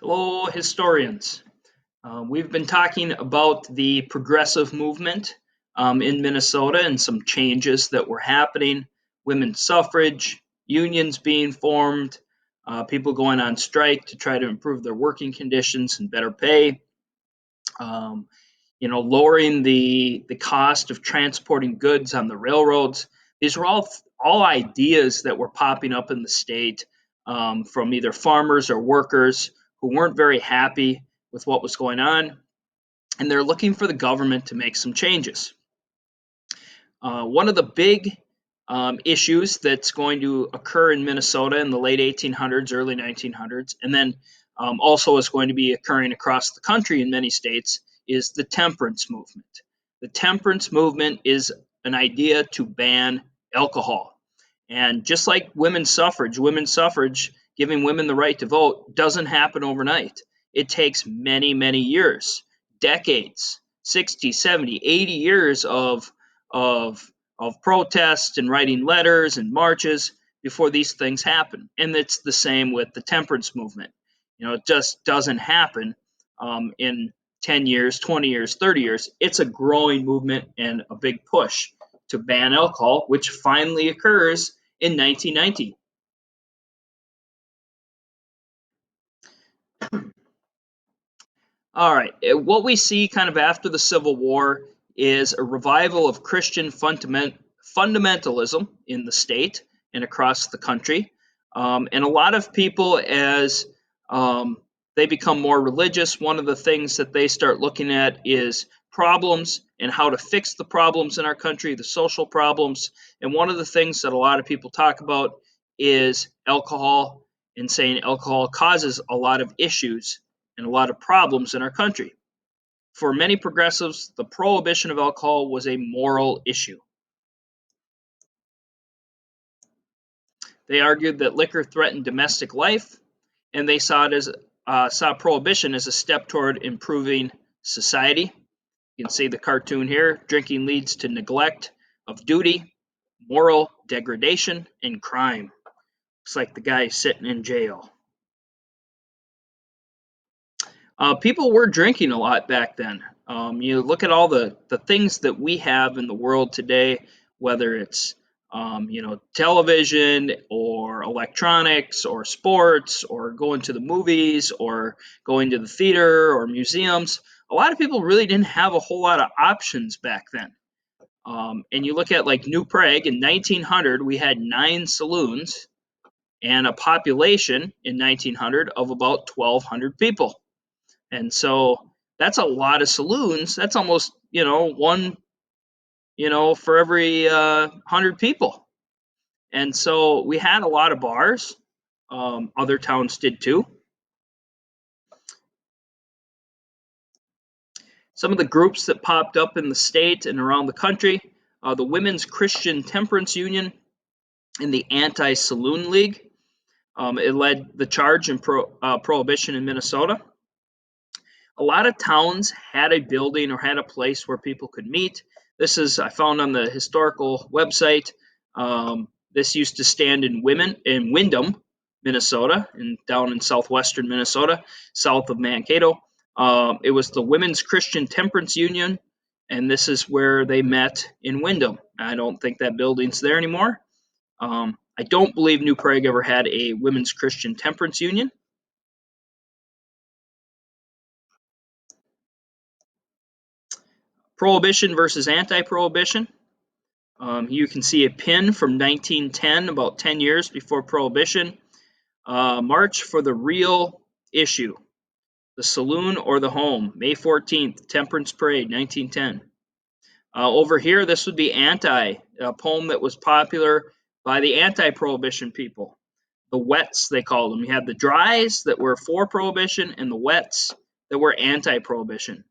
Hello, historians. We've been talking about the progressive movement in Minnesota and some changes that were happening, women's suffrage, unions being formed, people going on strike to try to improve their working conditions and better pay, um, lowering the cost of transporting goods on the railroads. These were all ideas that were popping up in the state from either farmers or workers who weren't very happy with what was going on, and they're looking for the government to make some changes. One of the big issues that's going to occur in Minnesota in the late 1800s, early 1900s, and then also is going to be occurring across the country in many states is the temperance movement. The temperance movement is an idea to ban alcohol. And just like women's suffrage, giving women the right to vote, doesn't happen overnight. It takes many, many years, decades, 60, 70, 80 years of protest and writing letters and marches before these things happen. And it's the same with the temperance movement. It just doesn't happen in 10 years, 20 years, 30 years. It's a growing movement and a big push to ban alcohol, which finally occurs in 1990. All right, what we see kind of after the Civil War is a revival of Christian fundamentalism in the state and across the country. And a lot of people, as they become more religious, one of the things that they start looking at is problems and how to fix the problems in our country, the social problems. And one of the things that a lot of people talk about is alcohol, and saying alcohol causes a lot of issues and a lot of problems in our country. For many progressives, the prohibition of alcohol was a moral issue. They argued that liquor threatened domestic life, and they saw prohibition as a step toward improving society. You can see the cartoon here. Drinking leads to neglect of duty, moral degradation, and crime. Looks like the guy sitting in jail. People were drinking a lot back then. You look at all the things that we have in the world today, whether it's television or electronics or sports or going to the movies or going to the theater or museums. A lot of people really didn't have a whole lot of options back then. And you look at like New Prague in 1900, we had 9 saloons and a population in 1900 of about 1,200 people. And so that's a lot of saloons. That's almost, one, for every 100 people. And so we had a lot of bars. Other towns did too. Some of the groups that popped up in the state and around the country, the Women's Christian Temperance Union and the Anti-Saloon League. It led the charge in Prohibition in Minnesota. A lot of towns had a building or had a place where people could meet. This is, I found on the historical website, this used to stand in Windham, Minnesota, and down in southwestern Minnesota, south of Mankato. It was the Women's Christian Temperance Union, and this is where they met in Windham. I don't think that building's there anymore. I don't believe New Prague ever had a Women's Christian Temperance Union. Prohibition versus anti-prohibition. You can see a pin from 1910, about 10 years before Prohibition. March for the real issue. The Saloon or the Home, May 14th, Temperance Parade, 1910. Over here, this would be Anti, a poem that was popular by the anti-prohibition people. The wets, they called them. You had the dries that were for prohibition and the wets that were anti-prohibition.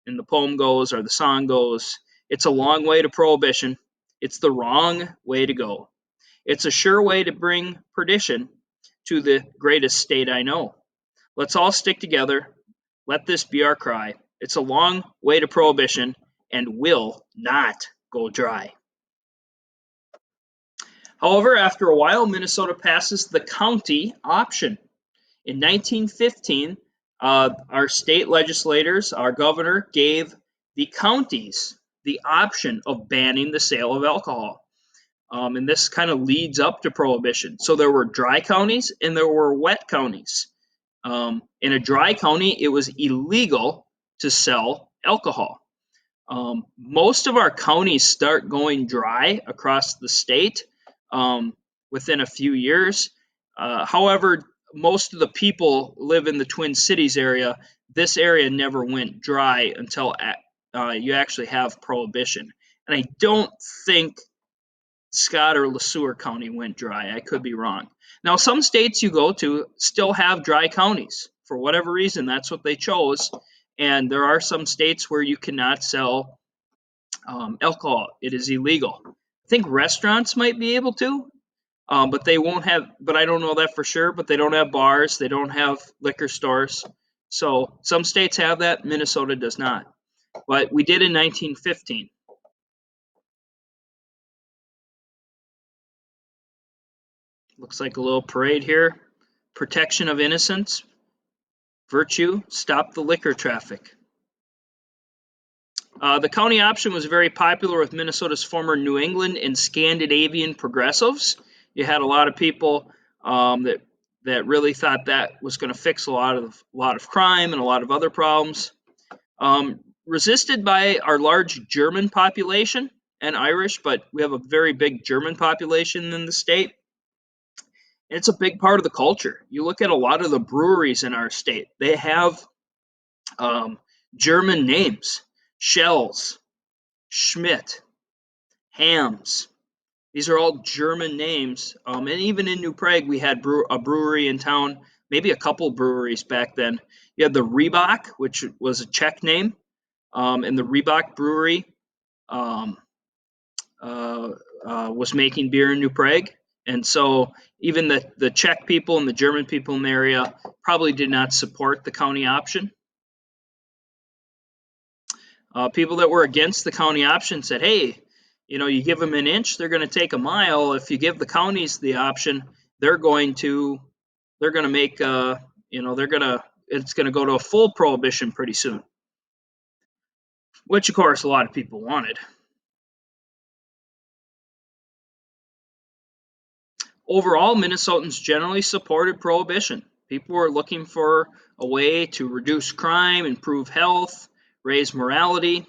And the poem goes, or the song goes, "It's a long way to prohibition. It's the wrong way to go. It's a sure way to bring perdition to the greatest state I know. Let's all stick together. Let this be our cry. It's a long way to prohibition and will not go dry." However, after a while, Minnesota passes the county option. In 1915, Our state legislators, our governor, gave the counties the option of banning the sale of alcohol. And this kind of leads up to Prohibition. So there were dry counties and there were wet counties. In a dry county, it was illegal to sell alcohol. Most of our counties start going dry across the state within a few years. However, most of the people live in the Twin Cities area. This area never went dry until you actually have Prohibition. And I don't think Scott or LeSueur County went dry. I could be wrong. Now, some states you go to still have dry counties. For whatever reason, that's what they chose. And there are some states where you cannot sell alcohol. It is illegal. I think restaurants might be able to, but they won't have, but I don't know that for sure, but they don't have bars. They don't have liquor stores. So some states have that. Minnesota does not. But we did in 1915. Looks like a little parade here. Protection of innocence, virtue, stop the liquor traffic. The county option was very popular with Minnesota's former New England and Scandinavian progressives. You had a lot of people that really thought that was going to fix a lot of crime and a lot of other problems. Resisted by our large German population and Irish, but we have a very big German population in the state. It's a big part of the culture. You look at a lot of the breweries in our state, they have German names: Shells, Schmidt, Hams. These are all German names. And even in New Prague, we had a brewery in town, maybe a couple breweries back then. You had the Reebok, which was a Czech name, and the Reebok brewery was making beer in New Prague. And so even the Czech people and the German people in the area probably did not support the county option. People that were against the county option said, hey, you give them an inch, they're going to take a mile. If you give the counties the option, they're going to make, it's going to go to a full prohibition pretty soon, which of course a lot of people wanted. Overall, Minnesotans generally supported prohibition. People were looking for a way to reduce crime, improve health, raise morality.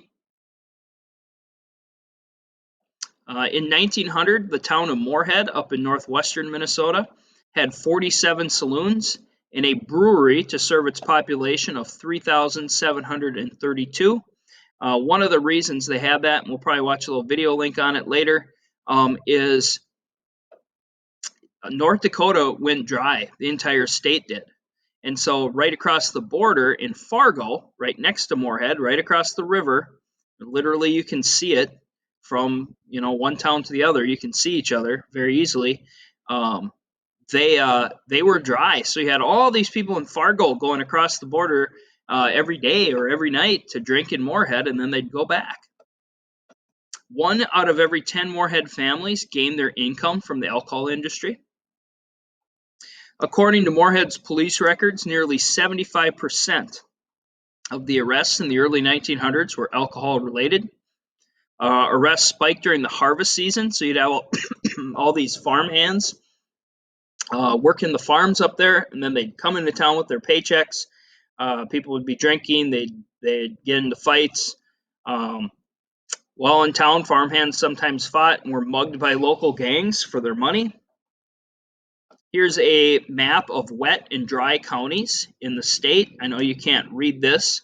In 1900, the town of Moorhead up in northwestern Minnesota had 47 saloons and a brewery to serve its population of 3,732. One of the reasons they had that, and we'll probably watch a little video link on it later, is North Dakota went dry. The entire state did. And so right across the border in Fargo, right next to Moorhead, right across the river, literally you can see it from one town to the other. You can see each other very easily. They were dry. So you had all these people in Fargo going across the border every day or every night to drink in Moorhead, and then they'd go back. 1 out of every 10 Moorhead families gained their income from the alcohol industry. According to Moorhead's police records, nearly 75% of the arrests in the early 1900s were alcohol related. Arrests spiked during the harvest season, so you'd have all these farm hands working the farms up there, and then they'd come into town with their paychecks. People would be drinking, they'd get into fights. While in town, farm hands sometimes fought and were mugged by local gangs for their money. Here's a map of wet and dry counties in the state. I know you can't read this,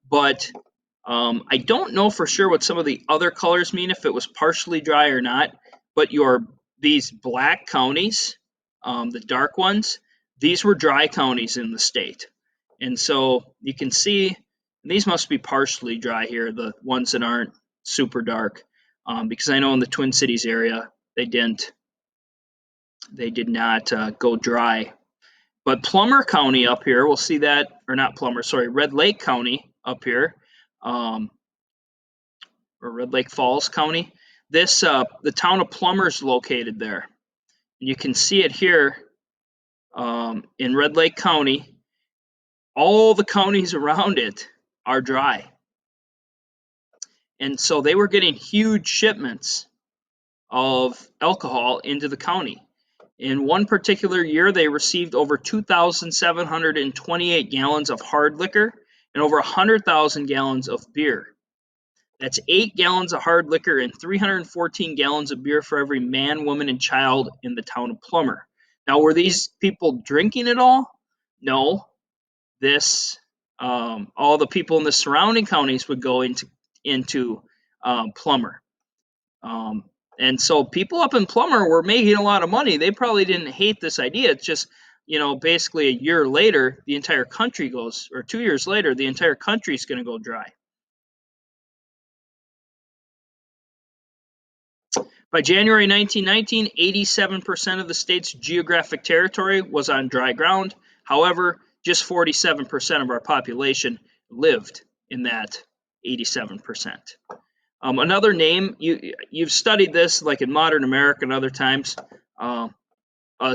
but I don't know for sure what some of the other colors mean, if it was partially dry or not. But these black counties, the dark ones, these were dry counties in the state. And so you can see these must be partially dry here, the ones that aren't super dark, because I know in the Twin Cities area they did not go dry. But Plummer County up here, we'll see that, or not Plummer, sorry, Red Lake County up here, or Red Lake Falls County. The town of Plummer is located there. And you can see it here in Red Lake County. all the counties around it are dry. And so they were getting huge shipments of alcohol into the county. In one particular year, they received over 2,728 gallons of hard liquor and over 100,000 gallons of beer. That's 8 gallons of hard liquor and 314 gallons of beer for every man, woman, and child in the town of Plummer. Now, were these people drinking it all? No. This all the people in the surrounding counties would go into Plummer. And so people up in Plummer were making a lot of money. They probably didn't hate this idea. It's just, basically a year later, the entire country goes, or 2 years later, the entire country is going to go dry. By January 1919, 87% of the state's geographic territory was on dry ground. However, just 47% of our population lived in that 87%. Another name, you've studied this like in modern America and other times. A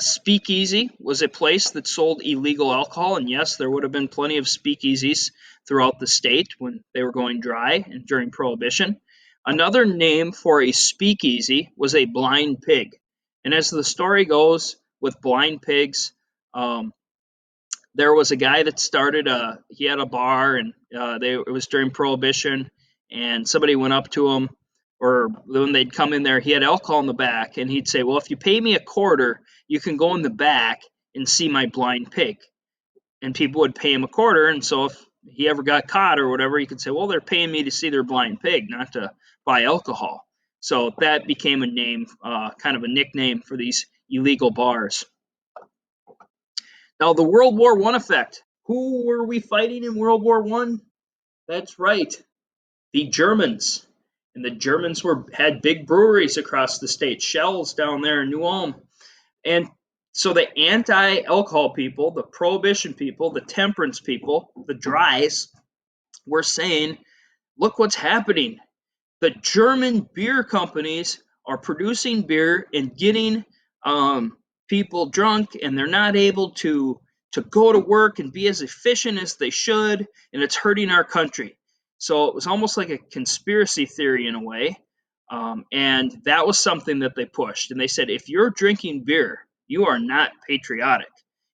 speakeasy was a place that sold illegal alcohol, and yes, there would have been plenty of speakeasies throughout the state when they were going dry and during Prohibition. Another name for a speakeasy was a blind pig. And as the story goes with blind pigs, there was a guy that he had a bar, and it was during Prohibition, and somebody went up to him, or when they'd come in there, he had alcohol in the back, and he'd say, well, if you pay me a quarter, you can go in the back and see my blind pig. And people would pay him a quarter, and so if he ever got caught or whatever, he could say, well, they're paying me to see their blind pig, not to buy alcohol. So that became a name, kind of a nickname for these illegal bars. Now, the World War I effect. Who were we fighting in World War I? That's right, the Germans. And the Germans had big breweries across the state, Shell's down there in New Ulm. And so the anti-alcohol people, the Prohibition people, the Temperance people, the Dries, were saying, look what's happening. The German beer companies are producing beer and getting people drunk, and they're not able to go to work and be as efficient as they should, and it's hurting our country. So it was almost like a conspiracy theory in a way, and that was something that they pushed. And they said, if you're drinking beer, you are not patriotic.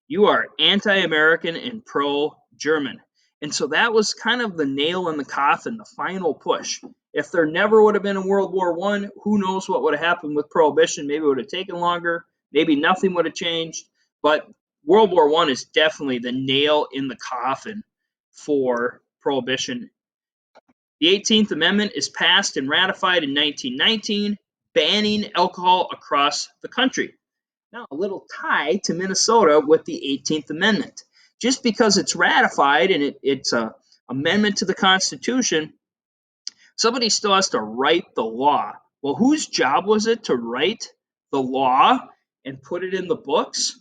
You are anti-American and pro-German. And so that was kind of the nail in the coffin, the final push. If there never would have been a World War I, who knows what would have happened with Prohibition? Maybe it would have taken longer. Maybe nothing would have changed. But World War I is definitely the nail in the coffin for Prohibition. The 18th Amendment is passed and ratified in 1919, banning alcohol across the country. Now, a little tie to Minnesota with the 18th Amendment. Just because it's ratified and it's an amendment to the Constitution, somebody still has to write the law. Well, whose job was it to write the law and put it in the books?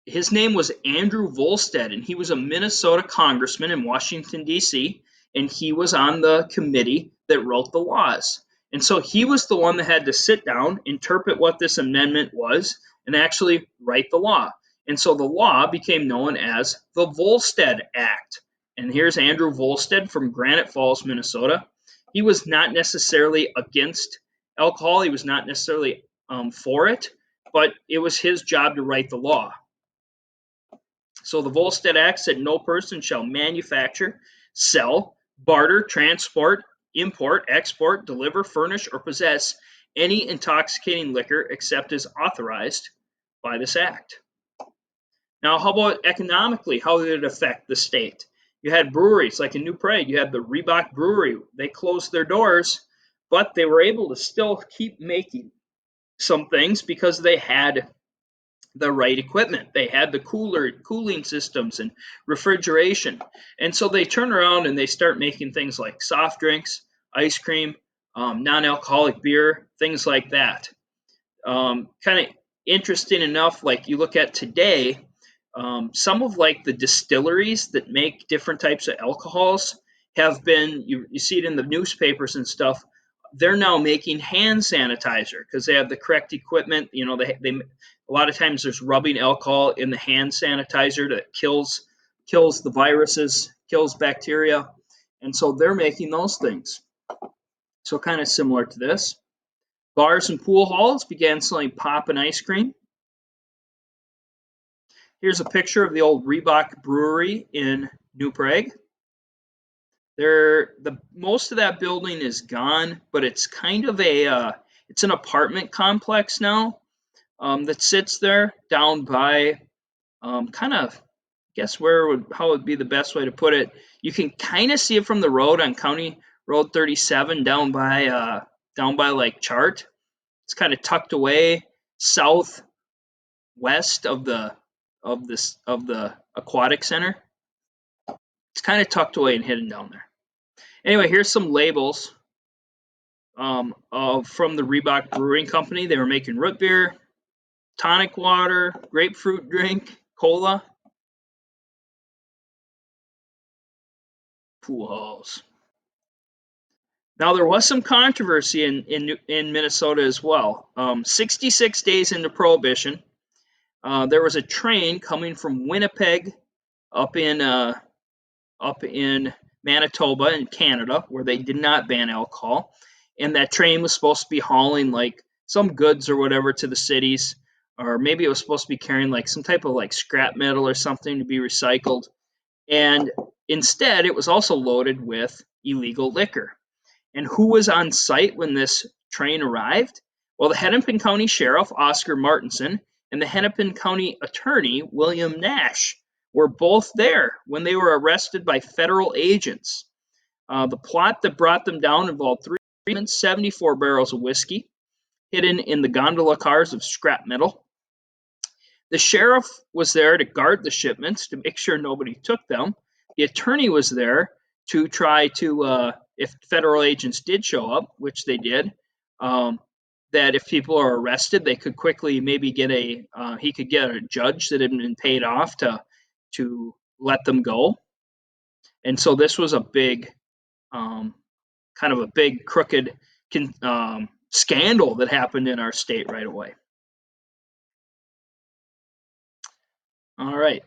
His name was Andrew Volstead, and he was a Minnesota congressman in Washington, D.C., and he was on the committee that wrote the laws. And so he was the one that had to sit down, interpret what this amendment was, and actually write the law. And so the law became known as the Volstead Act. And here's Andrew Volstead from Granite Falls, Minnesota. He was not necessarily against alcohol. He was not necessarily for it, but it was his job to write the law. So the Volstead Act said no person shall manufacture, sell, barter, transport, import, export, deliver, furnish, or possess any intoxicating liquor except as authorized by this act. Now, how about economically? How did it affect the state? You had breweries like in New Prague. You had the Reebok Brewery. They closed their doors, but they were able to still keep making some things because they had the right equipment. They had the cooling systems and refrigeration. And so they turn around and they start making things like soft drinks, ice cream, non-alcoholic beer, things like that. Kind of interesting enough, like you look at today, some of like the distilleries that make different types of alcohols have been, you see it in the newspapers and stuff, they're now making hand sanitizer because they have the correct equipment. They a lot of times there's rubbing alcohol in the hand sanitizer that kills kills the viruses, kills bacteria, and so they're making those things. So kind of similar to this. Bars and pool halls began selling pop and ice cream. Here's a picture of the old Reebok brewery in New Prague. Most of that building is gone, but it's kind of it's an apartment complex now that sits there down by kind of, I guess how would be the best way to put it? You can kind of see it from the road on County Road 37 down by like Chart. It's kind of tucked away southwest of the aquatic center. It's kind of tucked away and hidden down there. Anyway, here's some labels from the Reebok Brewing Company. They were making root beer, tonic water, grapefruit drink, cola, pool halls. Now there was some controversy in Minnesota as well. 66 days into Prohibition, there was a train coming from Winnipeg up in Manitoba in Canada, where they did not ban alcohol, and that train was supposed to be hauling like some goods or whatever to the cities, or maybe it was supposed to be carrying like some type of like scrap metal or something to be recycled, and instead it was also loaded with illegal liquor. And who was on site when this train arrived? Well, the Hennepin County Sheriff, Oscar Martinson, and the Hennepin County Attorney, William Nash, were both there when they were arrested by federal agents. The plot that brought them down involved 374 barrels of whiskey hidden in the gondola cars of scrap metal. The sheriff was there to guard the shipments to make sure nobody took them. The attorney was there to try to, if federal agents did show up, which they did, that if people are arrested, they could quickly maybe get he could get a judge that had been paid off to let them go. And so this was a big, kind of a big crooked scandal that happened in our state right away. All right.